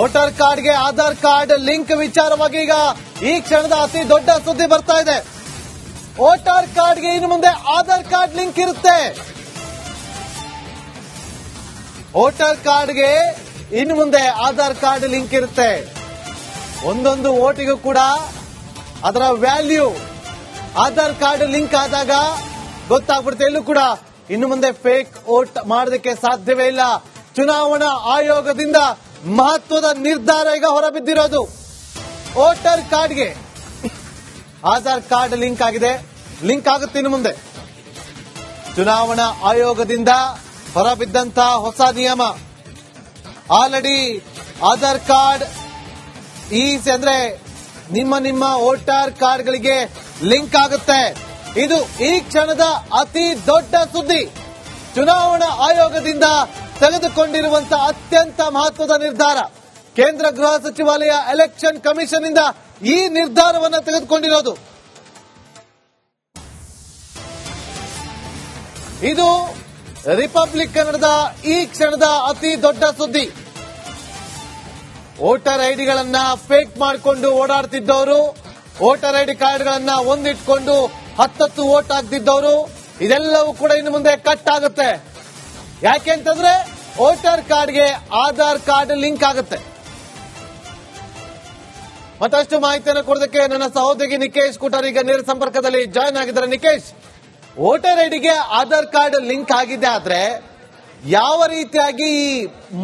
Voter ಕಾರ್ಡ್ಗೆ Aadhaar card link ವಿಚಾರವಾಗಿ ಈಗ ಈ ಕ್ಷಣದ ಅತಿ ದೊಡ್ಡ ಸುದ್ದಿ ಬರ್ತಾ ಇದೆ. ವೋಟರ್ ಕಾರ್ಡ್ಗೆ ಇನ್ನು ಮುಂದೆ ಆಧಾರ್ ಕಾರ್ಡ್ ಲಿಂಕ್ ಇರುತ್ತೆ. ವೋಟರ್ ಕಾರ್ಡ್ಗೆ ಇನ್ನು ಮುಂದೆ ಆಧಾರ್ ಕಾರ್ಡ್ ಲಿಂಕ್ ಇರುತ್ತೆ. ಒಂದೊಂದು ವೋಟಿಗೂ ಕೂಡ ಅದರ ವ್ಯಾಲ್ಯೂ ಆಧಾರ್ ಕಾರ್ಡ್ ಲಿಂಕ್ ಆದಾಗ ಗೊತ್ತಾಗ್ಬಿಡುತ್ತೆ. ಎಲ್ಲೂ ಕೂಡ ಇನ್ನು ಮುಂದೆ ಫೇಕ್ ವೋಟ್ ಮಾಡೋದಕ್ಕೆ ಸಾಧ್ಯವೇ ಇಲ್ಲ. ಚುನಾವಣಾ ಆಯೋಗದಿಂದ ಮಹತ್ವದ ನಿರ್ಧಾರ ಈಗ ಹೊರಬಿದ್ದಿರೋದು. ವೋಟರ್ ಕಾರ್ಡ್ಗೆ ಆಧಾರ್ ಕಾರ್ಡ್ ಲಿಂಕ್ ಆಗಿದೆ, ಲಿಂಕ್ ಆಗುತ್ತೆ ಇನ್ನು ಮುಂದೆ. ಚುನಾವಣಾ ಆಯೋಗದಿಂದ ಹೊರಬಿದ್ದಂತಹ ಹೊಸ ನಿಯಮ. ಆಲ್ರೆಡಿ ಆಧಾರ್ ಕಾರ್ಡ್ ಅಂದ್ರೆ ನಿಮ್ಮ ವೋಟರ್ ಕಾರ್ಡ್ಗಳಿಗೆ ಲಿಂಕ್ ಆಗುತ್ತೆ. ಇದು ಈ ಕ್ಷಣದ ಅತಿ ದೊಡ್ಡ ಸುದ್ದಿ. ಚುನಾವಣಾ ಆಯೋಗದಿಂದ ತೆಗೆದುಕೊಂಡಿರುವಂತಹ ಅತ್ಯಂತ ಮಹತ್ವದ ನಿರ್ಧಾರ. ಕೇಂದ್ರ ಗೃಹ ಸಚಿವಾಲಯ ಎಲೆಕ್ಷನ್ ಕಮಿಷನ್ ಇಂದ ಈ ನಿರ್ಧಾರವನ್ನು ತೆಗೆದುಕೊಂಡಿರೋದು. ಇದು ರಿಪಬ್ಲಿಕ್ ಕನ್ನಡದ ಈ ಕ್ಷಣದ ಅತಿ ದೊಡ್ಡ ಸುದ್ದಿ. ವೋಟರ್ ಐಡಿಗಳನ್ನ ಫೇಕ್ ಮಾಡಿಕೊಂಡು ಓಡಾಡ್ತಿದ್ದವರು, ವೋಟರ್ ಐಡಿ ಕಾರ್ಡ್ಗಳನ್ನ ಒಂದಿಟ್ಕೊಂಡು 10 ವೋಟ್ ಹಾಕ್ತಿದ್ದವರು, ಇದೆಲ್ಲವೂ ಕೂಡ ಇನ್ನು ಮುಂದೆ ಕಟ್ ಆಗುತ್ತೆ. ಯಾಕೆಂತಂದ್ರೆ ವೋಟರ್ ಕಾರ್ಡ್ಗೆ ಆಧಾರ್ ಕಾರ್ಡ್ ಲಿಂಕ್ ಆಗುತ್ತೆ. ಮತ್ತಷ್ಟು ಮಾಹಿತಿಯನ್ನು ಕೊಡೋದಕ್ಕೆ ನನ್ನ ಸಹೋದರಿ ನಿಕೇಶ್ ಕುಟಾರ್ ಈಗ ನೇರ ಸಂಪರ್ಕದಲ್ಲಿ ಜಾಯ್ನ್ ಆಗಿದ್ದಾರೆ. ನಿಕೇಶ್, ವೋಟರ್ ಐಡಿಗೆ ಆಧಾರ್ ಕಾರ್ಡ್ ಲಿಂಕ್ ಆಗಿದೆ ಆದ್ರೆ ಯಾವ ರೀತಿಯಾಗಿ ಈ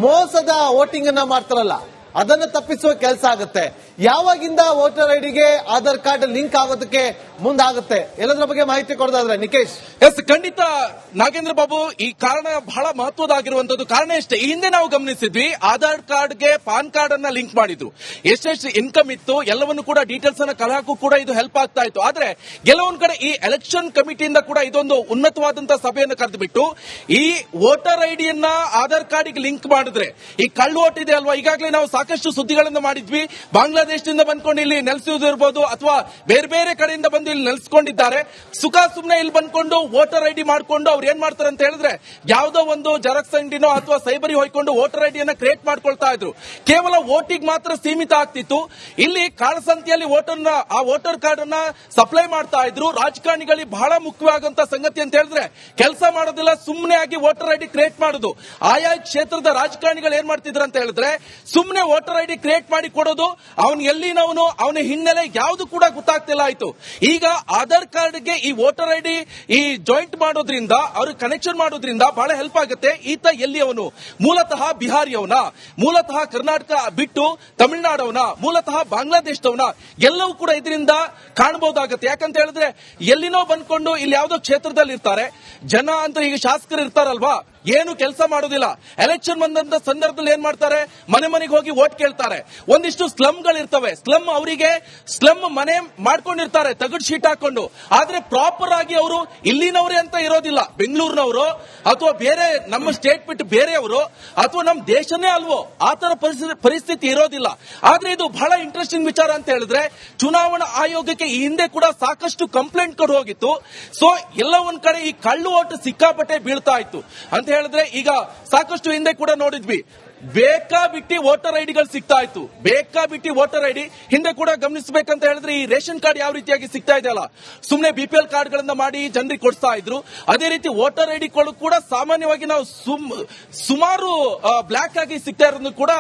ಮೋಸದ ವೋಟಿಂಗ್ ಅನ್ನ ಮಾಡ್ತಾರಲ್ಲ ಅದನ್ನು ತಪ್ಪಿಸುವ ಕೆಲಸ ಆಗುತ್ತೆ? ಯಾವಾಗಿಂದ ವೋಟರ್ ಐಡಿಗೆ ಆಧಾರ್ ಕಾರ್ಡ್ ಲಿಂಕ್ ಆಗೋದಕ್ಕೆ ಮುಂದಾಗುತ್ತೆ? ಎಲ್ಲದರ ಬಗ್ಗೆ ಮಾಹಿತಿ ಕೊಡೋದಾದ್ರೆ ನಿಕೇಶ್. ಎಸ್, ಖಂಡಿತ ನಾಗೇಂದ್ರ ಬಾಬು, ಈ ಕಾರಣ ಬಹಳ ಮಹತ್ವದಾಗಿರುವಂತದ್ದು. ಕಾರಣ ಇಷ್ಟೇ, ಈ ಹಿಂದೆ ನಾವು ಗಮನಿಸಿದ್ವಿ, ಆಧಾರ್ ಕಾರ್ಡ್ಗೆ ಪಾನ್ ಕಾರ್ಡ್ ಅನ್ನ ಲಿಂಕ್ ಮಾಡಿದ್ರು. ಎಷ್ಟೆಷ್ಟು ಇನ್ಕಮ್ ಇತ್ತು ಎಲ್ಲವನ್ನು ಕೂಡ ಡೀಟೇಲ್ಸ್ ಅನ್ನ ಕಳಾಕು ಕೂಡ ಇದು ಹೆಲ್ಪ್ ಆಗ್ತಾ ಇತ್ತು. ಆದ್ರೆ ಕೆಲವೊಂದ್ ಕಡೆ ಈ ಎಲೆಕ್ಷನ್ ಕಮಿಟಿಯಿಂದ ಕೂಡ ಇದೊಂದು ಉನ್ನತವಾದಂತಹ ಸಭೆಯನ್ನು ಕರೆದುಬಿಟ್ಟು ಈ ವೋಟರ್ ಐಡಿಯನ್ನ ಆಧಾರ್ ಕಾರ್ಡ್ಗೆ ಲಿಂಕ್ ಮಾಡಿದ್ರೆ ಈ ಕಳ್ಳು ಓಟ್ ಇದೆ ಅಲ್ವಾ, ಈಗಾಗಲೇ ನಾವು ಸಾಕಷ್ಟು ಸುದ್ದಿಗಳನ್ನು ಮಾಡಿದ್ವಿ. ಬಾಂಗ್ಲಾದೇಶದಿಂದ ಬಂದ್ಕೊಂಡು ಇಲ್ಲಿ ನೆಲೆಸುವುದಿರ್ಬೋದು ಅಥವಾ ಬೇರೆ ಬೇರೆ ಕಡೆಯಿಂದ ಬಂದು ಇಲ್ಲಿ ನೆಲೆಸ್ಕೊಂಡಿದ್ದಾರೆ. ಸುಖ ಸುಮ್ನೆ ಇಲ್ಲಿ ಬಂದ್ಕೊಂಡು ವೋಟರ್ ಐಡಿ ಮಾಡ್ಕೊಂಡು ಅವ್ರು ಏನ್ ಮಾಡ್ತಾರೆ ಅಂತ ಹೇಳಿದ್ರೆ ಯಾವುದೋ ಒಂದು ಜೆರಾಕ್ಸ್ ಅಂಗಡಿನೋ ಅಥವಾ ಸೈಬರಿ ಹೋಯ್ಕೊಂಡು ವೋಟರ್ ಐಡಿಯನ್ನ ಕ್ರಿಯೇಟ್ ಮಾಡ್ಕೊಳ್ತಾ ಇದ್ರು. ಕೇವಲ ವೋಟಿಗೆ ಮಾತ್ರ ಸೀಮಿತ ಆಗ್ತಿತ್ತು. ಇಲ್ಲಿ ಕಾಳಸಂತೆಯಲ್ಲಿ ಆ ವೋಟರ್ ಕಾರ್ಡ್ ಅನ್ನ ಸಪ್ಲೈ ಮಾಡ್ತಾ ಇದ್ರು. ರಾಜಕಾರಣಿಗಳಿಗೆ ಬಹಳ ಮುಖ್ಯವಾದಂತ ಸಂಗತಿ ಅಂತ ಹೇಳಿದ್ರೆ ಕೆಲಸ ಮಾಡೋದಿಲ್ಲ, ಸುಮ್ಮನೆ ಆಗಿ ವೋಟರ್ ಐಡಿ ಕ್ರಿಯೇಟ್ ಮಾಡೋದು. ಆಯಾ ಕ್ಷೇತ್ರದ ರಾಜಕಾರಣಿಗಳು ಏನ್ ಮಾಡ್ತಿದ್ರು ಅಂತ ಹೇಳಿದ್ರೆ ಸುಮ್ಮನೆ ವೋಟರ್ ಐಡಿ ಕ್ರಿಯೇಟ್ ಮಾಡಿ ಕೊಡೋದು. ಅವನು ಎಲ್ಲಿನವನು, ಅವನ ಹಿನ್ನೆಲೆ ಯಾವುದು ಕೂಡ ಗೊತ್ತಾಗ್ತಿಲ್ಲ ಆಯ್ತು. ಈಗ ಆಧಾರ್ ಕಾರ್ಡ್ಗೆ ಈ ವೋಟರ್ ಐಡಿ ಈ ಜಾಯಿಂಟ್ ಮಾಡೋದ್ರಿಂದ, ಅವ್ರಿಗೆ ಕನೆಕ್ಷನ್ ಮಾಡೋದ್ರಿಂದ ಬಹಳ ಹೆಲ್ಪ್ ಆಗುತ್ತೆ. ಈತ ಎಲ್ಲಿಯವನು, ಮೂಲತಃ ಬಿಹಾರಿಯವನ, ಮೂಲತಃ ಕರ್ನಾಟಕ ಬಿಟ್ಟು ತಮಿಳುನಾಡವನ, ಮೂಲತಃ ಬಾಂಗ್ಲಾದೇಶದವನ, ಎಲ್ಲವೂ ಕೂಡ ಇದರಿಂದ ಕಾಣಬಹುದಾಗುತ್ತೆ. ಯಾಕಂತ ಹೇಳಿದ್ರೆ ಎಲ್ಲಿನೋ ಬಂದ್ಕೊಂಡು ಇಲ್ಲಿ ಯಾವುದೋ ಕ್ಷೇತ್ರದಲ್ಲಿ ಇರ್ತಾರೆ ಜನ ಅಂತ. ಈಗ ಶಾಸಕರು ಇರ್ತಾರಲ್ವಾ, ಏನು ಕೆಲಸ ಮಾಡೋದಿಲ್ಲ. ಎಲೆಕ್ಷನ್ ಬಂದಂತ ಸಂದರ್ಭದಲ್ಲಿ ಏನ್ ಮಾಡ್ತಾರೆ, ಮನೆ ಮನೆಗೆ ಹೋಗಿ ವೋಟ್ ಕೇಳ್ತಾರೆ. ಒಂದಿಷ್ಟು ಸ್ಲಮ್ಗಳಿರ್ತವೆ, ಸ್ಲಮ್ ಮನೆ ಮಾಡ್ಕೊಂಡಿರ್ತಾರೆ ತಗಡ್ ಶೀಟ್ ಹಾಕೊಂಡು. ಆದ್ರೆ ಪ್ರಾಪರ್ ಆಗಿ ಅವರು ಇಲ್ಲಿನವರೇ ಅಂತ ಇರೋದಿಲ್ಲ. ಬೆಂಗಳೂರಿನವರು ಅಥವಾ ಬೇರೆ ನಮ್ಮ ಸ್ಟೇಟ್ ಬಿಟ್ಟು ಬೇರೆಯವರು ಅಥವಾ ನಮ್ಮ ದೇಶನೇ ಅಲ್ವೋ ಆ ತರ ಪರಿಸ್ಥಿತಿ ಇರೋದಿಲ್ಲ. ಆದ್ರೆ ಇದು ಬಹಳ ಇಂಟ್ರೆಸ್ಟಿಂಗ್ ವಿಚಾರ ಅಂತ ಹೇಳಿದ್ರೆ ಚುನಾವಣಾ ಆಯೋಗಕ್ಕೆ ಈ ಹಿಂದೆ ಕೂಡ ಸಾಕಷ್ಟು ಕಂಪ್ಲೇಂಟ್ ಕೊಡು ಹೋಗಿತ್ತು. ಸೊ ಎಲ್ಲ ಒಂದ್ ಕಡೆ ಈ ಕಳ್ಳು ಓಟು ಸಿಕ್ಕಾಪಟ್ಟೆ ಬೀಳ್ತಾ ಇತ್ತು ಅಂತ ಹೇಳಿದ್ರೆ ಈಗ ಸಾಕಷ್ಟು ಹಿಂದೆ ಕೂಡ ನೋಡಿದ್ವಿ. ಬೇಕಾಬಿಟ್ಟಿ ವೋಟರ್ ಐಡಿಗಳು ಸಿಗ್ತಾ ಇತ್ತು. ಬೇಕಾಬಿಟ್ಟಿ ವೋಟರ್ ಐಡಿ ಹಿಂದೆ ಕೂಡ ಗಮನಿಸಬೇಕಂತ ಹೇಳಿದ್ರೆ ಈ ರೇಷನ್ ಕಾರ್ಡ್ ಯಾವ ರೀತಿಯಾಗಿ ಸಿಗ್ತಾ ಇದೆಯಲ್ಲ, ಸುಮ್ಮನೆ BPL ಕಾರ್ಡ್ ಗಳನ್ನ ಮಾಡಿ ಜನರಿಗೆ ಕೊಡ್ತಾ ಇದ್ರು. ಅದೇ ರೀತಿ ವೋಟರ್ ಐಡಿ ಕೂಡ ಸಾಮಾನ್ಯವಾಗಿ ನಾವು ಸುಮಾರು ಬ್ಲಾಕ್ ಆಗಿ ಸಿಗ್ತಾ ಇರೋದನ್ನು ಕೂಡ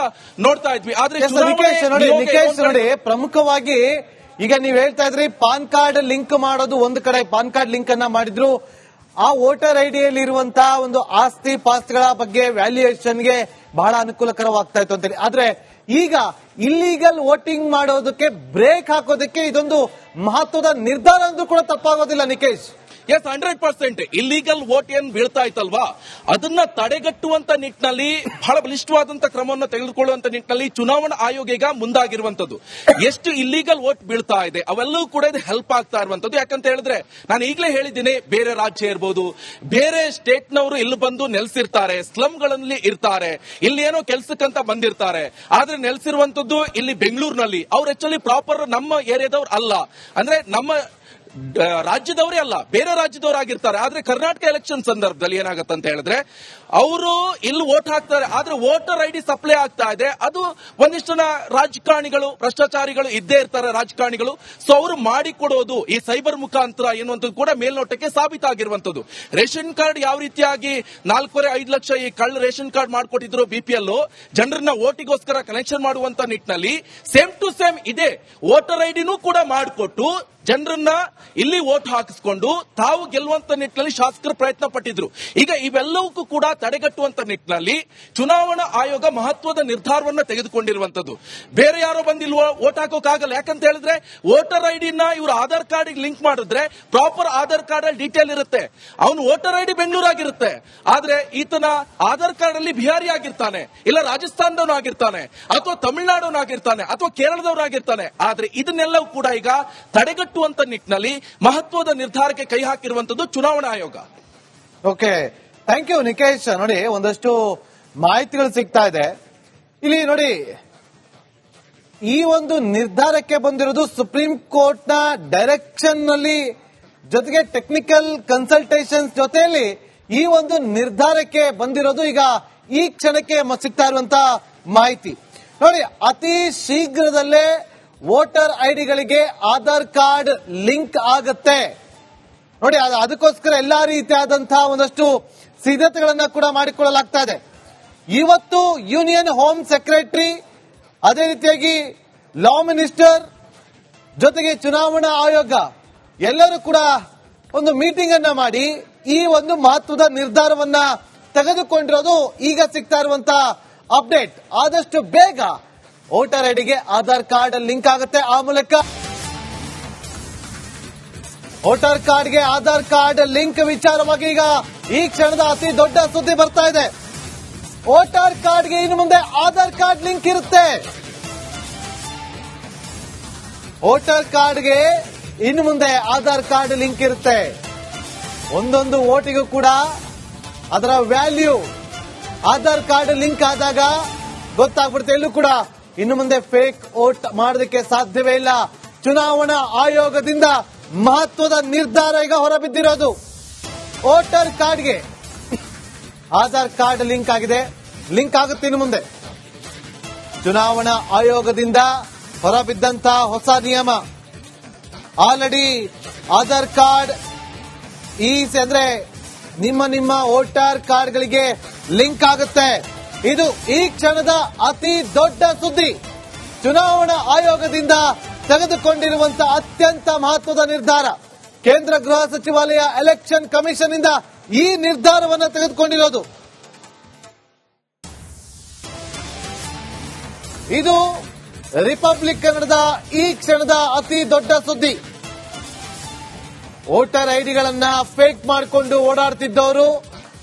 ನೋಡ್ತಾ ಇದ್ವಿ. ಆದ್ರೆ ನಿಕೇಶ್ ನೋಡಿ, ಪ್ರಮುಖವಾಗಿ ಈಗ ನೀವ್ ಹೇಳ್ತಾ ಇದ್ರಿ ಪಾನ್ ಕಾರ್ಡ್ ಲಿಂಕ್ ಮಾಡೋದು ಒಂದು ಕಡೆ, ಪಾನ್ ಕಾರ್ಡ್ ಲಿಂಕ್ ಅನ್ನ ಮಾಡಿದ್ರು. ಆ ವೋಟರ್ ಐಡಿಯಲ್ಲಿ ಇರುವಂತಹ ಒಂದು ಆಸ್ತಿ ಪಾಸ್ತಿಗಳ ಬಗ್ಗೆ ವ್ಯಾಲ್ಯೂಯೇಷನ್ಗೆ ಬಹಳ ಅನುಕೂಲಕರವಾಗ್ತಾ ಇತ್ತು ಅಂತೇಳಿ. ಆದ್ರೆ ಈಗ ಇಲ್ಲಿಗಲ್ ವೋಟಿಂಗ್ ಮಾಡೋದಕ್ಕೆ ಬ್ರೇಕ್ ಹಾಕೋದಕ್ಕೆ ಇದೊಂದು ಮಹತ್ವದ ನಿರ್ಧಾರ ಅಂದ್ರೂ ಕೂಡ ತಪ್ಪಾಗೋದಿಲ್ಲ ನಿಕೇಶ್. ಎಸ್, 100% ಇಲ್ಲಿಗಲ್ ವೋಟ್ ಏನ್ ಬೀಳ್ತಾ ಇತ್ತಲ್ವಾ, ಅದನ್ನ ತಡೆಗಟ್ಟುವಂತ ನಿಟ್ಟಿನಲ್ಲಿ ಬಹಳ ಬಲಿಷ್ಠವಾದಂತ ಕ್ರಮವನ್ನು ತೆಗೆದುಕೊಳ್ಳುವಂತ ನಿಟ್ಟಿನಲ್ಲಿ ಚುನಾವಣಾ ಆಯೋಗ ಈಗ ಮುಂದಾಗಿರುವಂತದ್ದು. ಎಷ್ಟು ಇಲ್ಲಿಗಲ್ ವೋಟ್ ಬೀಳ್ತಾ ಇದೆ ಅವೆಲ್ಲವೂ ಕೂಡ ಇದು ಹೆಲ್ಪ್ ಆಗ್ತಾ ಇರುವಂತದ್ದು. ಯಾಕಂತ ಹೇಳಿದ್ರೆ ನಾನು ಈಗಲೇ ಹೇಳಿದ್ದೀನಿ, ಬೇರೆ ರಾಜ್ಯ ಇರ್ಬೋದು, ಬೇರೆ ಸ್ಟೇಟ್ ನವರು ಇಲ್ಲಿ ಬಂದು ನೆಲೆಸಿರ್ತಾರೆ, ಸ್ಲಮ್ಗಳಲ್ಲಿ ಇರ್ತಾರೆ, ಇಲ್ಲಿ ಏನೋ ಕೆಲ್ಸಕ್ಕಂತ ಬಂದಿರ್ತಾರೆ. ಆದ್ರೆ ನೆಲೆಸಿರುವಂತದ್ದು ಇಲ್ಲಿ ಬೆಂಗಳೂರಿನಲ್ಲಿ. ಅವ್ರು ಆಕ್ಚುಲಿ ಪ್ರಾಪರ್ ನಮ್ಮ ಏರಿಯಾದವ್ರು ಅಲ್ಲ. ಅಂದ್ರೆ ನಮ್ಮ ರಾಜ್ಯದವರೇ ಅಲ್ಲ, ಬೇರೆ ರಾಜ್ಯದವರಾಗಿರ್ತಾರೆ. ಆದ್ರೆ ಕರ್ನಾಟಕ ಎಲೆಕ್ಷನ್ ಸಂದರ್ಭದಲ್ಲಿ ಏನಾಗುತ್ತೆ ಅಂತ ಹೇಳಿದ್ರೆ ಅವರು ಇಲ್ಲಿ ವೋಟ್ ಹಾಕ್ತಾರೆ, ಆದ್ರೆ ವೋಟರ್ ಐಡಿ ಸಪ್ಲೈ ಆಗ್ತಾ ಇದೆ. ಅದು ಒಂದಿಷ್ಟು ರಾಜಕಾರಣಿಗಳು, ಭ್ರಷ್ಟಾಚಾರಿಗಳು ಇದ್ದೇ ಇರ್ತಾರೆ ರಾಜಕಾರಣಿಗಳು. ಸೊ ಅವರು ಮಾಡಿಕೊಡೋದು ಈ ಸೈಬರ್ ಮುಖಾಂತರ ಎನ್ನುವಂಥದ್ದು ಕೂಡ ಮೇಲ್ನೋಟಕ್ಕೆ ಸಾಬೀತಾಗಿರುವಂತದ್ದು. ರೇಷನ್ ಕಾರ್ಡ್ ಯಾವ ರೀತಿಯಾಗಿ 4.5 ಲಕ್ಷ ಈ ಕಳ್ಳ ರೇಷನ್ ಕಾರ್ಡ್ ಮಾಡಿಕೊಟ್ಟಿದ್ರು BPL ಜನರನ್ನ ವೋಟಿಗೋಸ್ಕರ ಕನೆಕ್ಷನ್ ಮಾಡುವಂತ ನಿಟ್ಟಿನಲ್ಲಿ ಸೇಮ್ ಟು ಸೇಮ್ ಇದೆ ವೋಟರ್ ಐಡಿನೂ ಕೂಡ ಮಾಡಿಕೊಟ್ಟು ಜನರನ್ನ ಇಲ್ಲಿ ವೋಟ್ ಹಾಕಿಸ್ಕೊಂಡು ತಾವು ಗೆಲ್ಲುವಂತ ನಿಟ್ಟಿನಲ್ಲಿ ಶಾಸಕರು ಪ್ರಯತ್ನ ಪಟ್ಟಿದ್ರು. ಈಗ ಇವೆಲ್ಲವಕ್ಕೂ ಕೂಡ ತಡೆಗಟ್ಟುವಂತ ನಿಟ್ಟಿನಲ್ಲಿ ಚುನಾವಣಾ ಆಯೋಗ ಮಹತ್ವದ ನಿರ್ಧಾರವನ್ನ ತೆಗೆದುಕೊಂಡಿರುವಂತದ್ದು. ಬೇರೆ ಯಾರೋ ಬಂದಿಲ್ವೋ ವೋಟ್ ಹಾಕೋಕ್ಕಾಗಲ್ಲ. ಯಾಕಂತ ಹೇಳಿದ್ರೆ ವೋಟರ್ ಐಡಿನ ಇವರು ಆಧಾರ್ ಕಾರ್ಡ್ ಲಿಂಕ್ ಮಾಡಿದ್ರೆ ಪ್ರಾಪರ್ ಆಧಾರ್ ಕಾರ್ಡ್ ಅಲ್ಲಿ ಡೀಟೇಲ್ ಇರುತ್ತೆ. ಅವನು ವೋಟರ್ ಐಡಿ ಬೆಂಗಳೂರಾಗಿರುತ್ತೆ, ಆದ್ರೆ ಈತನ ಆಧಾರ್ ಕಾರ್ಡ್ ಅಲ್ಲಿ ಬಿಹಾರಿ ಆಗಿರ್ತಾನೆ, ಇಲ್ಲ ರಾಜಸ್ಥಾನದವನಾಗಿರ್ತಾನೆ, ಅಥವಾ ತಮಿಳುನಾಡವನಾಗಿರ್ತಾನೆ, ಅಥವಾ ಕೇರಳದವರಾಗಿರ್ತಾನೆ. ಆದ್ರೆ ಇದನ್ನೆಲ್ಲವೂ ಕೂಡ ಈಗ ತಡೆಗಟ್ಟುವಂತ ನಿಟ್ಟಿನಲ್ಲಿ ಮಹತ್ವದ ನಿರ್ಧಾರಕ್ಕೆ ಕೈ ಹಾಕಿರುವಂತದ್ದು ಚುನಾವಣಾ ಆಯೋಗ. Okay, thank you Nikesh. ನೋಡಿ, ಒಂದಷ್ಟು ಮಾಹಿತಿಗಳು ಸಿಗ್ತಾ ಇದೆ ಇಲ್ಲಿ. ನೋಡಿ, ಈ ಒಂದು ನಿರ್ಧಾರಕ್ಕೆ ಬಂದಿರೋದು ಸುಪ್ರೀಂ ಕೋರ್ಟ್ ನ ಡೈರೆಕ್ಷನ್ ನಲ್ಲಿ, ಜೊತೆಗೆ ಟೆಕ್ನಿಕಲ್ ಕನ್ಸಲ್ಟೇಷನ್ಸ್ ಜೊತೆಯಲ್ಲಿ ಈ ಒಂದು ನಿರ್ಧಾರಕ್ಕೆ ಬಂದಿರೋದು ಈಗ ಈ ಕ್ಷಣಕ್ಕೆ ಸಿಗ್ತಾ ಇರುವಂತ ಮಾಹಿತಿ. ನೋಡಿ, ಅತಿ ಶೀಘ್ರದಲ್ಲೇ ವೋಟರ್ ಐಡಿಗಳಿಗೆ ಆಧಾರ್ ಕಾರ್ಡ್ ಲಿಂಕ್ ಆಗುತ್ತೆ. ನೋಡಿ, ಅದಕ್ಕೋಸ್ಕರ ಎಲ್ಲಾ ರೀತಿಯಾದಂತಹ ಒಂದಷ್ಟು ಸಿದ್ಧತೆಗಳನ್ನ ಕೂಡ ಮಾಡಿಕೊಳ್ಳಲಾಗ್ತಾ ಇದೆ. ಇವತ್ತು ಯೂನಿಯನ್ ಹೋಮ್ ಸೆಕ್ರೆಟರಿ, ಅದೇ ರೀತಿಯಾಗಿ ಲಾ ಮಿನಿಸ್ಟರ್, ಜೊತೆಗೆ ಚುನಾವಣಾ ಆಯೋಗ ಎಲ್ಲರೂ ಕೂಡ ಒಂದು ಮೀಟಿಂಗ್ ಅನ್ನ ಮಾಡಿ ಈ ಒಂದು ಮಹತ್ವದ ನಿರ್ಧಾರವನ್ನ ತೆಗೆದುಕೊಂಡಿರೋದು ಈಗ ಸಿಗ್ತಾ ಇರುವಂತಹ ಅಪ್ಡೇಟ್. ಆದಷ್ಟು ಬೇಗ ವೋಟರ್ ಐಡಿಗೆ ಆಧಾರ್ ಕಾರ್ಡ್ ಲಿಂಕ್ ಆಗುತ್ತೆ. ಆ ಮೂಲಕ ವೋಟರ್ ಕಾರ್ಡ್ಗೆ ಆಧಾರ್ ಕಾರ್ಡ್ ಲಿಂಕ್ ವಿಚಾರವಾಗಿ ಈಗ ಈ ಕ್ಷಣದ ಅತಿ ದೊಡ್ಡ ಸುದ್ದಿ ಬರ್ತಾ ಇದೆ. ವೋಟರ್ ಕಾರ್ಡ್ಗೆ ಇನ್ನು ಮುಂದೆ ಆಧಾರ್ ಕಾರ್ಡ್ ಲಿಂಕ್ ಇರುತ್ತೆ. ವೋಟರ್ ಕಾರ್ಡ್ಗೆ ಇನ್ನು ಮುಂದೆ ಆಧಾರ್ ಕಾರ್ಡ್ ಲಿಂಕ್ ಇರುತ್ತೆ. ಒಂದೊಂದು ವೋಟಿಗೂ ಕೂಡ ಅದರ ವ್ಯಾಲ್ಯೂ ಆಧಾರ್ ಕಾರ್ಡ್ ಲಿಂಕ್ ಆದಾಗ ಗೊತ್ತಾಗ್ಬಿಡುತ್ತೆ. ಎಲ್ಲೂ ಕೂಡ ಇನ್ನು ಮುಂದೆ ಫೇಕ್ ವೋಟ್ ಮಾಡೋದಕ್ಕೆ ಸಾಧ್ಯವೇ ಇಲ್ಲ. ಚುನಾವಣಾ ಆಯೋಗದಿಂದ ಮಹತ್ವದ ನಿರ್ಧಾರ ಈಗ ಹೊರಬಿದ್ದಿರೋದು. ವೋಟರ್ ಕಾರ್ಡ್ಗೆ ಆಧಾರ್ ಕಾರ್ಡ್ ಲಿಂಕ್ ಆಗಿದೆ, ಲಿಂಕ್ ಆಗುತ್ತೆ ಇನ್ನು ಮುಂದೆ. ಚುನಾವಣಾ ಆಯೋಗದಿಂದ ಹೊರಬಿದ್ದಂತಹ ಹೊಸ ನಿಯಮ. ಆಲ್ರೆಡಿ ಆಧಾರ್ ಕಾರ್ಡ್ ಅಂದ್ರೆ ನಿಮ್ಮ ವೋಟರ್ ಕಾರ್ಡ್ಗಳಿಗೆ ಲಿಂಕ್ ಆಗುತ್ತೆ. ಇದು ಈ ಕ್ಷಣದ ಅತಿ ದೊಡ್ಡ ಸುದ್ದಿ. ಚುನಾವಣಾ ಆಯೋಗದಿಂದ ತೆಗೆದುಕೊಂಡಿರುವಂತಹ ಅತ್ಯಂತ ಮಹತ್ವದ ನಿರ್ಧಾರ. ಕೇಂದ್ರ ಗೃಹ ಸಚಿವಾಲಯ ಎಲೆಕ್ಷನ್ ಕಮಿಷನ್ ಇಂದ ಈ ನಿರ್ಧಾರವನ್ನು ತೆಗೆದುಕೊಂಡಿರೋದು. ಇದು ರಿಪಬ್ಲಿಕ್ ಕನ್ನಡದ ಈ ಕ್ಷಣದ ಅತಿ ದೊಡ್ಡ ಸುದ್ದಿ. ವೋಟರ್ ಐಡಿಗಳನ್ನ ಫೇಕ್ ಮಾಡಿಕೊಂಡು ಓಡಾಡ್ತಿದ್ದವರು,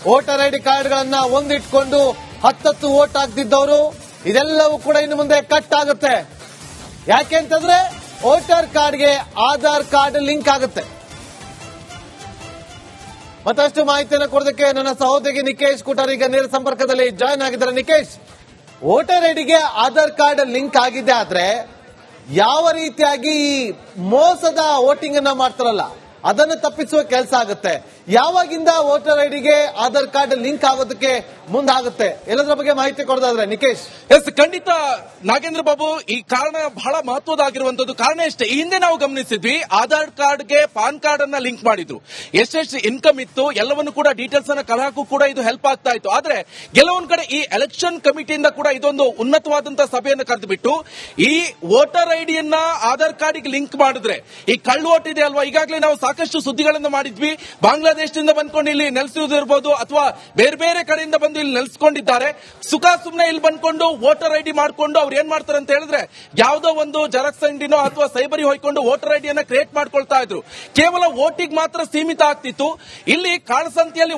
ವೋಟರ್ ಐಡಿ ಕಾರ್ಡ್ಗಳನ್ನ ಒಂದಿಟ್ಕೊಂಡು 10 ವೋಟ್ ಹಾಕ್ತಿದ್ದವರು, ಇದೆಲ್ಲವೂ ಕೂಡ ಇನ್ನು ಮುಂದೆ ಕಟ್ ಆಗುತ್ತೆ. ಯಾಕೆಂತಂದ್ರೆ ವೋಟರ್ ಕಾರ್ಡ್ಗೆ ಆಧಾರ್ ಕಾರ್ಡ್ ಲಿಂಕ್ ಆಗುತ್ತೆ. ಮತ್ತಷ್ಟು ಮಾಹಿತಿಯನ್ನು ಕೊಡೋದಕ್ಕೆ ನನ್ನ ಸಹೋದರಿ ನಿಕೇಶ್ ಕುಟಾರ್ ಈಗ ನೇರ ಸಂಪರ್ಕದಲ್ಲಿ ಜಾಯ್ನ್ ಆಗಿದ್ದಾರೆ. ನಿಕೇಶ್, ವೋಟರ್ ಐಡಿಗೆ ಆಧಾರ್ ಕಾರ್ಡ್ ಲಿಂಕ್ ಆಗಿದೆ, ಆದ್ರೆ ಯಾವ ರೀತಿಯಾಗಿ ಈ ಮೋಸದ ವೋಟಿಂಗ್ ಅನ್ನ ಮಾಡ್ತಾರಲ್ಲ ಅದನ್ನು ತಪ್ಪಿಸುವ ಕೆಲಸ ಆಗುತ್ತೆ? ಯಾವಾಗಿಂದ ವೋಟರ್ ಐಡಿಗೆ ಆಧಾರ್ ಕಾರ್ಡ್ ಲಿಂಕ್ ಆಗೋದಕ್ಕೆ ಮುಂದಾಗುತ್ತೆ? ಎಲ್ಲದರ ಬಗ್ಗೆ ಮಾಹಿತಿ ಕೊಡೋದಾದ್ರೆ ನಿಕೇಶ್. ಎಸ್, ಖಂಡಿತ ನಾಗೇಂದ್ರ ಬಾಬು, ಈ ಕಾರಣ ಬಹಳ ಮಹತ್ವದಾಗಿರುವಂತದ್ದು. ಕಾರಣ ಎಷ್ಟೇ, ಈ ಹಿಂದೆ ನಾವು ಗಮನಿಸಿದ್ವಿ, ಆಧಾರ್ ಕಾರ್ಡ್ಗೆ ಪಾನ್ ಕಾರ್ಡ್ ಅನ್ನ ಲಿಂಕ್ ಮಾಡಿದ್ರು. ಎಷ್ಟೆಷ್ಟು ಇನ್ಕಮ್ ಇತ್ತು ಎಲ್ಲವನ್ನು ಕೂಡ ಡೀಟೇಲ್ಸ್ ಅನ್ನ ಕಳಹಾಕು ಕೂಡ ಇದು ಹೆಲ್ಪ್ ಆಗ್ತಾ ಇತ್ತು. ಆದ್ರೆ ಕೆಲವೊಂದ್ ಕಡೆ ಈ ಎಲೆಕ್ಷನ್ ಕಮಿಟಿಯಿಂದ ಕೂಡ ಇದೊಂದು ಉನ್ನತವಾದಂತಹ ಸಭೆಯನ್ನು ಕರೆದುಬಿಟ್ಟು ಈ ವೋಟರ್ ಐಡಿಯನ್ನ ಆಧಾರ್ ಕಾರ್ಡ್ ಲಿಂಕ್ ಮಾಡಿದ್ರೆ ಈ ಕಳ್ಳ ವೋಟ್ ಇದೆ ಅಲ್ವಾ, ಈಗಾಗಲೇ ನಾವು ಸಾಕಷ್ಟು ಸುದ್ದಿಗಳನ್ನು ಮಾಡಿದ್ವಿ. ಬಾಂಗ್ಲಾದೇಶದಿಂದ ಬಂದ್ಕೊಂಡು ಇಲ್ಲಿ ನೆಲೆಸಿರುವುದು ಅಥವಾ ಬೇರೆ ಬೇರೆ ಕಡೆಯಿಂದ ಬಂದು ಇಲ್ಲಿ ನೆಲೆಸ್ಕೊಂಡಿದ್ದಾರೆ. ಸುಖ ಸುಮ್ನೆ ಇಲ್ಲಿ ಬಂದ್ಕೊಂಡು ವೋಟರ್ ಐಡಿ ಮಾಡ್ಕೊಂಡು ಅವ್ರು ಏನ್ ಮಾಡ್ತಾರೆ ಅಂತ ಹೇಳಿದ್ರೆ ಯಾವುದೋ ಒಂದು ಜೆರಾಕ್ಸ್ ಅಂಗಡಿನೋ ಅಥವಾ ಸೈಬರಿ ಹೋಯ್ಕೊಂಡು ವೋಟರ್ ಐಡಿಯನ್ನ ಕ್ರಿಯೇಟ್ ಮಾಡ್ಕೊಳ್ತಾ ಇದ್ರು. ಕೇವಲ ವೋಟಿಗೆ ಮಾತ್ರ ಸೀಮಿತ ಆಗ್ತಿತ್ತು. ಇಲ್ಲಿ ಕಾಳಸಂತೆಯಲ್ಲಿ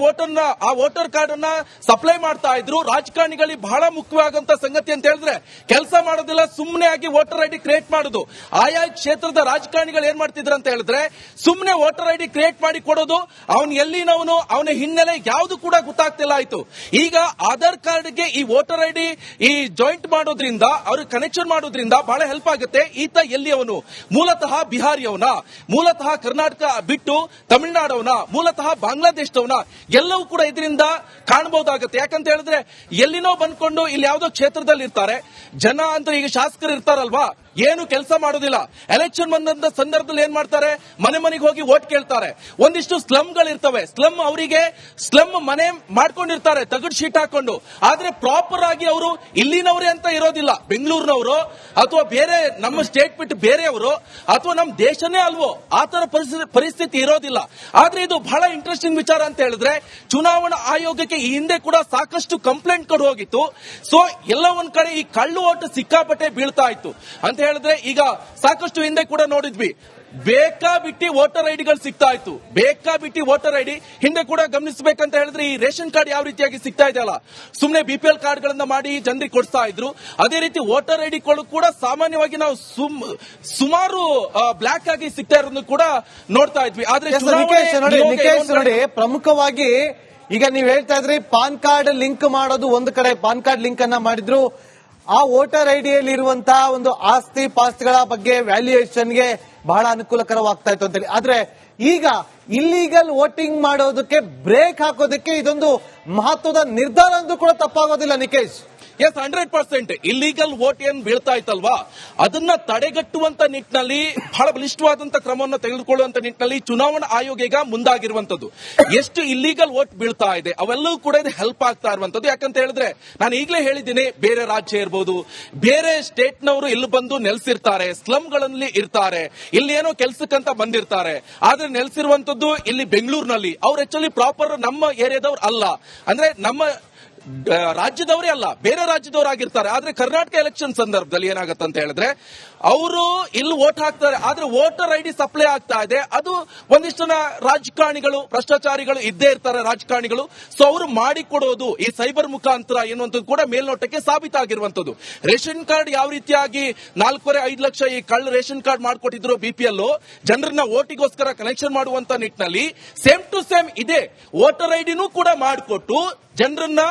ಆ ವೋಟರ್ ಕಾರ್ಡ್ ಅನ್ನ ಸಪ್ಲೈ ಮಾಡ್ತಾ ಇದ್ರು. ರಾಜಕಾರಣಿಗಳಿಗೆ ಬಹಳ ಮುಖ್ಯವಾದಂತ ಸಂಗತಿ ಅಂತ ಹೇಳಿದ್ರೆ ಕೆಲಸ ಮಾಡೋದಿಲ್ಲ, ಸುಮ್ಮನೆ ಆಗಿ ವೋಟರ್ ಐಡಿ ಕ್ರಿಯೇಟ್ ಮಾಡೋದು. ಆಯಾ ಕ್ಷೇತ್ರದ ರಾಜಕಾರಣಿಗಳು ಏನ್ ಮಾಡ್ತಿದ್ರು ಅಂತ ಹೇಳಿದ್ರೆ ಸುಮ್ಮನೆ ವೋಟರ್ ಐಡಿ ಕ್ರಿಯೇಟ್ ಮಾಡಿ ಕೊಡೋದು, ಅವನ ಅವನು ಎಲ್ಲಿನವನು, ಅವನ ಹಿನ್ನೆಲೆ ಯಾವುದು ಕೂಡ ಗೊತ್ತಾಗ್ತಿಲ್ಲ ಆಯ್ತು. ಈಗ ಆಧಾರ್ ಕಾರ್ಡ್ಗೆ ಈ ವೋಟರ್ ಐಡಿ ಈ ಜಾಯಿಂಟ್ ಮಾಡೋದ್ರಿಂದ, ಅವ್ರಿಗೆ ಕನೆಕ್ಷನ್ ಮಾಡೋದ್ರಿಂದ ಬಹಳ ಹೆಲ್ಪ್ ಆಗುತ್ತೆ. ಈತ ಎಲ್ಲಿಯವನು, ಮೂಲತಃ ಬಿಹಾರಿಯವನ, ಮೂಲತಃ ಕರ್ನಾಟಕ ಬಿಟ್ಟು ತಮಿಳುನಾಡವನ, ಮೂಲತಃ ಬಾಂಗ್ಲಾದೇಶದವನ, ಎಲ್ಲವೂ ಕೂಡ ಇದರಿಂದ ಕಾಣಬಹುದಾಗುತ್ತೆ. ಯಾಕಂತ ಹೇಳಿದ್ರೆ ಎಲ್ಲಿನೋ ಬಂದ್ಕೊಂಡು ಇಲ್ಲಿ ಯಾವುದೋ ಕ್ಷೇತ್ರದಲ್ಲಿ ಇರ್ತಾರೆ ಜನ ಅಂತ. ಈಗ ಶಾಸಕರು ಇರ್ತಾರಲ್ವಾ, ಏನು ಕೆಲಸ ಮಾಡೋದಿಲ್ಲ. ಎಲೆಕ್ಷನ್ ಬಂದಂತ ಸಂದರ್ಭದಲ್ಲಿ ಏನ್ ಮಾಡ್ತಾರೆ, ಮನೆ ಮನೆಗೆ ಹೋಗಿ ವೋಟ್ ಕೇಳ್ತಾರೆ. ಒಂದಿಷ್ಟು ಸ್ಲಮ್ಗಳು ಇರ್ತವೆ, ಸ್ಲಮ್ ಮನೆ ಮಾಡ್ಕೊಂಡಿರ್ತಾರೆ ತಗಡ್ ಶೀಟ್ ಹಾಕೊಂಡು. ಆದ್ರೆ ಪ್ರಾಪರ್ ಆಗಿ ಅವರು ಇಲ್ಲಿನವರೇ ಅಂತ ಇರೋದಿಲ್ಲ, ಬೆಂಗಳೂರಿನವರು ಅಥವಾ ಬೇರೆ ನಮ್ಮ ಸ್ಟೇಟ್ ಬಿಟ್ಟು ಬೇರೆಯವರು ಅಥವಾ ನಮ್ಮ ದೇಶನೇ ಅಲ್ವೋ, ಆತರ ಪರಿಸ್ಥಿತಿ ಇರೋದಿಲ್ಲ. ಆದ್ರೆ ಇದು ಬಹಳ ಇಂಟ್ರೆಸ್ಟಿಂಗ್ ವಿಚಾರ ಅಂತ ಹೇಳಿದ್ರೆ, ಚುನಾವಣಾ ಆಯೋಗಕ್ಕೆ ಈ ಹಿಂದೆ ಕೂಡ ಸಾಕಷ್ಟು ಕಂಪ್ಲೇಂಟ್ ಕೊಡು ಹೋಗಿತ್ತು. ಸೊ ಎಲ್ಲ ಒಂದ್ ಕಡೆ ಈ ಕಳ್ಳು ಓಟು ಸಿಕ್ಕಾಪಟ್ಟೆ ಬೀಳ್ತಾ ಇತ್ತು ಅಂತ ಹೇಳಿದ್ರೆ, ಈಗ ಸಾಕಷ್ಟು ಹಿಂದೆ ಕೂಡ ನೋಡಿದ್ವಿ, ಬೇಕಾಬಿಟ್ಟಿ ವೋಟರ್ ಐಡಿಗಳು ಸಿಗ್ತಾ ಇತ್ತು. ಬೇಕಾಬಿಟ್ಟಿ ವೋಟರ್ ಐಡಿ ಹಿಂದೆ ಕೂಡ ಗಮನಿಸಬೇಕಂತ ಹೇಳಿದ್ರೆ, ಈ ರೇಷನ್ ಕಾರ್ಡ್ ಯಾವ ರೀತಿಯಾಗಿ ಸಿಗ್ತಾ ಇದೆಯಲ್ಲ, ಸುಮ್ಮನೆ BPL ಕಾರ್ಡ್ ಗಳನ್ನ ಮಾಡಿ ಜನರಿಗೆ ಕೊಡ್ತಾ ಇದ್ರು. ಅದೇ ರೀತಿ ವೋಟರ್ ಐಡಿಗಳು ಕೂಡ ಸಾಮಾನ್ಯವಾಗಿ ನಾವು ಸುಮಾರು ಬ್ಲಾಕ್ ಆಗಿ ಸಿಗ್ತಾ ಇರೋದನ್ನು ಕೂಡ ನೋಡ್ತಾ ಇದ್ವಿ. ಆದ್ರೆ ನಿಖೇಶ್ ನೋಡಿ, ಪ್ರಮುಖವಾಗಿ ಈಗ ನೀವ್ ಹೇಳ್ತಾ ಇದ್ರಿ ಪಾನ್ ಕಾರ್ಡ್ ಲಿಂಕ್ ಮಾಡೋದು ಒಂದು ಕಡೆ, ಪಾನ್ ಕಾರ್ಡ್ ಲಿಂಕ್ ಅನ್ನ ಮಾಡಿದ್ರು. ಆ ವೋಟರ್ ಐಡಿಯಲ್ಲಿ ಇರುವಂತಹ ಒಂದು ಆಸ್ತಿ ಪಾಸ್ತಿಗಳ ಬಗ್ಗೆ ವ್ಯಾಲ್ಯೂಯೇಷನ್ಗೆ ಬಹಳ ಅನುಕೂಲಕರವಾಗ್ತಾ ಇತ್ತು ಅಂತೇಳಿ. ಆದ್ರೆ ಈಗ ಇಲ್ಲಿಗಲ್ ವೋಟಿಂಗ್ ಮಾಡೋದಕ್ಕೆ ಬ್ರೇಕ್ ಹಾಕೋದಕ್ಕೆ ಇದೊಂದು ಮಹತ್ವದ ನಿರ್ಧಾರ ಅಂತೂ ಕೂಡ ತಪ್ಪಾಗೋದಿಲ್ಲ ನಿಖೇಶ್. ಎಸ್, 100% ಇಲ್ಲಿಗಲ್ ವೋಟ್ ಏನ್ ಬೀಳ್ತಾ ಇತ್ತಲ್ವಾ, ಅದನ್ನ ತಡೆಗಟ್ಟುವಂತ ನಿಟ್ಟಿನಲ್ಲಿ ಬಹಳ ಬಲಿಷ್ಠವಾದಂತ ಕ್ರಮವನ್ನು ತೆಗೆದುಕೊಳ್ಳುವಂತ ನಿಟ್ಟಿನಲ್ಲಿ ಚುನಾವಣಾ ಆಯೋಗ ಈಗ ಮುಂದಾಗಿರುವಂತದ್ದು. ಎಷ್ಟು ಇಲ್ಲಿಗಲ್ ವೋಟ್ ಬೀಳ್ತಾ ಇದೆ ಅವೆಲ್ಲವೂ ಕೂಡ ಇದು ಹೆಲ್ಪ್ ಆಗ್ತಾ ಇರುವಂತದ್ದು. ಯಾಕಂತ ಹೇಳಿದ್ರೆ ನಾನು ಈಗಲೇ ಹೇಳಿದ್ದೀನಿ, ಬೇರೆ ರಾಜ್ಯ ಇರ್ಬೋದು, ಬೇರೆ ಸ್ಟೇಟ್ ನವರು ಇಲ್ಲಿ ಬಂದು ನೆಲೆಸಿರ್ತಾರೆ, ಸ್ಲಮ್ಗಳಲ್ಲಿ ಇರ್ತಾರೆ, ಇಲ್ಲಿ ಏನೋ ಕೆಲ್ಸಕ್ಕಂತ ಬಂದಿರ್ತಾರೆ. ಆದ್ರೆ ನೆಲೆಸಿರುವಂತದ್ದು ಇಲ್ಲಿ ಬೆಂಗಳೂರಿನಲ್ಲಿ. ಅವ್ರು ಆಕ್ಚುಲಿ ಪ್ರಾಪರ್ ನಮ್ಮ ಏರಿಯಾದವ್ರು ಅಲ್ಲ, ಅಂದ್ರೆ ನಮ್ಮ ರಾಜ್ಯದವರೇ ಅಲ್ಲ, ಬೇರೆ ರಾಜ್ಯದವರಾಗಿರ್ತಾರೆ. ಆದ್ರೆ ಕರ್ನಾಟಕ ಎಲೆಕ್ಷನ್ ಸಂದರ್ಭದಲ್ಲಿ ಏನಾಗುತ್ತೆ ಅಂತ ಹೇಳಿದ್ರೆ, ಅವರು ಇಲ್ಲಿ ವೋಟ್ ಹಾಕ್ತಾರೆ, ಆದ್ರೆ ವೋಟರ್ ಐಡಿ ಸಪ್ಲೈ ಆಗ್ತಾ ಇದೆ. ಅದು ಒಂದಿಷ್ಟು ರಾಜಕಾರಣಿಗಳು, ಭ್ರಷ್ಟಾಚಾರಿಗಳು ಇದ್ದೇ ಇರ್ತಾರೆ ರಾಜಕಾರಣಿಗಳು. ಸೊ ಅವರು ಮಾಡಿಕೊಡೋದು ಈ ಸೈಬರ್ ಮುಖಾಂತರ ಎನ್ನುವಂಥದ್ದು ಕೂಡ ಮೇಲ್ನೋಟಕ್ಕೆ ಸಾಬೀತಾಗಿರುವಂತದ್ದು. ರೇಷನ್ ಕಾರ್ಡ್ ಯಾವ ರೀತಿಯಾಗಿ 4.5 ಲಕ್ಷ ಈ ಕಳ್ಳ ರೇಷನ್ ಕಾರ್ಡ್ ಮಾಡಿಕೊಟ್ಟಿದ್ರು BPL ಜನರನ್ನ ವೋಟಿಗೋಸ್ಕರ ಕನೆಕ್ಷನ್ ಮಾಡುವಂತ ನಿಟ್ಟಿನಲ್ಲಿ ಸೇಮ್ ಟು ಸೇಮ್ ಇದೆ ವೋಟರ್ ಐಡಿನೂ ಕೂಡ ಮಾಡಿಕೊಟ್ಟು ಜನರನ್ನ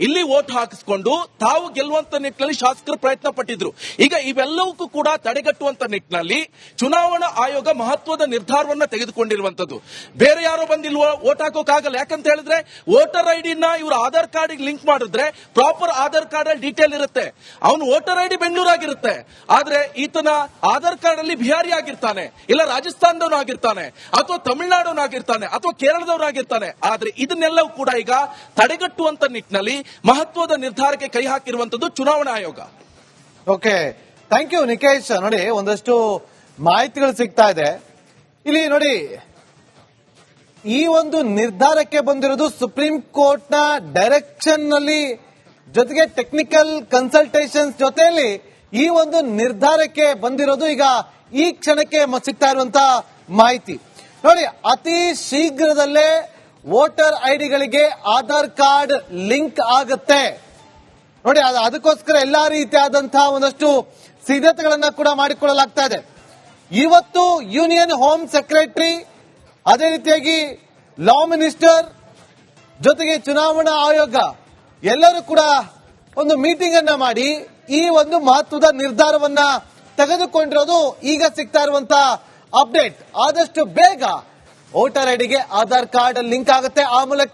ಇಲ್ಲಿ ವೋಟ್ ಹಾಕಿಸ್ಕೊಂಡು ತಾವು ಗೆಲ್ಲುವಂತ ನಿಟ್ಟಿನಲ್ಲಿ ಶಾಸಕರು ಪ್ರಯತ್ನ ಪಟ್ಟಿದ್ರು. ಈಗ ಇವೆಲ್ಲವಕ್ಕೂ ಕೂಡ ತಡೆಗಟ್ಟುವಂತ ನಿಟ್ಟಿನಲ್ಲಿ ಚುನಾವಣಾ ಆಯೋಗ ಮಹತ್ವದ ನಿರ್ಧಾರವನ್ನ ತೆಗೆದುಕೊಂಡಿರುವಂತದ್ದು. ಬೇರೆ ಯಾರೋ ಬಂದಿಲ್ವೋ ವೋಟ್ ಹಾಕೋಕ್ಕಾಗಲ್ಲ. ಯಾಕಂತ ಹೇಳಿದ್ರೆ ವೋಟರ್ ಐಡಿನ ಇವರು ಆಧಾರ್ ಕಾರ್ಡ್ ಲಿಂಕ್ ಮಾಡಿದ್ರೆ ಪ್ರಾಪರ್ ಆಧಾರ್ ಕಾರ್ಡ್ ಅಲ್ಲಿ ಡೀಟೇಲ್ ಇರುತ್ತೆ. ಅವನು ವೋಟರ್ ಐಡಿ ಬೆಂಗಳೂರಾಗಿರುತ್ತೆ, ಆದ್ರೆ ಈತನ ಆಧಾರ್ ಕಾರ್ಡ್ ಅಲ್ಲಿ ಬಿಹಾರಿ ಆಗಿರ್ತಾನೆ, ಇಲ್ಲ ರಾಜಸ್ಥಾನದವನಾಗಿರ್ತಾನೆ, ಅಥವಾ ತಮಿಳುನಾಡವನಾಗಿರ್ತಾನೆ, ಅಥವಾ ಕೇರಳದವನಾಗಿರ್ತಾನೆ. ಆದ್ರೆ ಇದನ್ನೆಲ್ಲವೂ ಕೂಡ ಈಗ ತಡೆಗಟ್ಟುವಂತ ನಿಟ್ಟಿನಲ್ಲಿ ಮಹತ್ವದ ನಿರ್ಧಾರಕ್ಕೆ ಕೈ ಹಾಕಿರುವಂತದ್ದು ಚುನಾವಣಾ ಆಯೋಗ. Okay, thank you Nikhesh. ನೋಡಿ, ಒಂದಷ್ಟು ಮಾಹಿತಿಗಳು ಸಿಗ್ತಾ ಇದೆ ಇಲ್ಲಿ. ನೋಡಿ, ಈ ಒಂದು ನಿರ್ಧಾರಕ್ಕೆ ಬಂದಿರೋದು ಸುಪ್ರೀಂ ಕೋರ್ಟ್ ನ ಡೈರೆಕ್ಷನ್ ನಲ್ಲಿ, ಜೊತೆಗೆ ಟೆಕ್ನಿಕಲ್ ಕನ್ಸಲ್ಟೇಷನ್ಸ್ ಜೊತೆಯಲ್ಲಿ ಈ ಒಂದು ನಿರ್ಧಾರಕ್ಕೆ ಬಂದಿರೋದು ಈಗ ಈ ಕ್ಷಣಕ್ಕೆ ಸಿಗ್ತಾ ಇರುವಂತಹ ಮಾಹಿತಿ. ನೋಡಿ, ಅತಿ ಶೀಘ್ರದಲ್ಲೇ ವೋಟರ್ ಐಡಿಗಳಿಗೆ ಆಧಾರ್ ಕಾರ್ಡ್ ಲಿಂಕ್ ಆಗುತ್ತೆ. ನೋಡಿ, ಅದಕ್ಕೋಸ್ಕರ ಎಲ್ಲಾ ರೀತಿಯಾದಂತಹ ಒಂದಷ್ಟು ಸಿದ್ಧತೆಗಳನ್ನ ಕೂಡ ಮಾಡಿಕೊಳ್ಳಲಾಗ್ತಾ ಇದೆ. ಇವತ್ತು ಯೂನಿಯನ್ ಹೋಮ್ ಸೆಕ್ರೆಟರಿ, ಅದೇ ರೀತಿಯಾಗಿ ಲಾ ಮಿನಿಸ್ಟರ್, ಜೊತೆಗೆ ಚುನಾವಣಾ ಆಯೋಗ ಎಲ್ಲರೂ ಕೂಡ ಒಂದು ಮೀಟಿಂಗ್ ಅನ್ನ ಮಾಡಿ ಈ ಒಂದು ಮಹತ್ವದ ನಿರ್ಧಾರವನ್ನ ತೆಗೆದುಕೊಂಡಿರೋದು ಈಗ ಸಿಗ್ತಾ ಇರುವಂತಹ ಅಪ್ಡೇಟ್. ಆದಷ್ಟು ಬೇಗ ವೋಟರ್ ಐಡಿಗೆ ಆಧಾರ್ ಕಾರ್ಡ್ ಲಿಂಕ್ ಆಗುತ್ತೆ. ಆ ಮೂಲಕ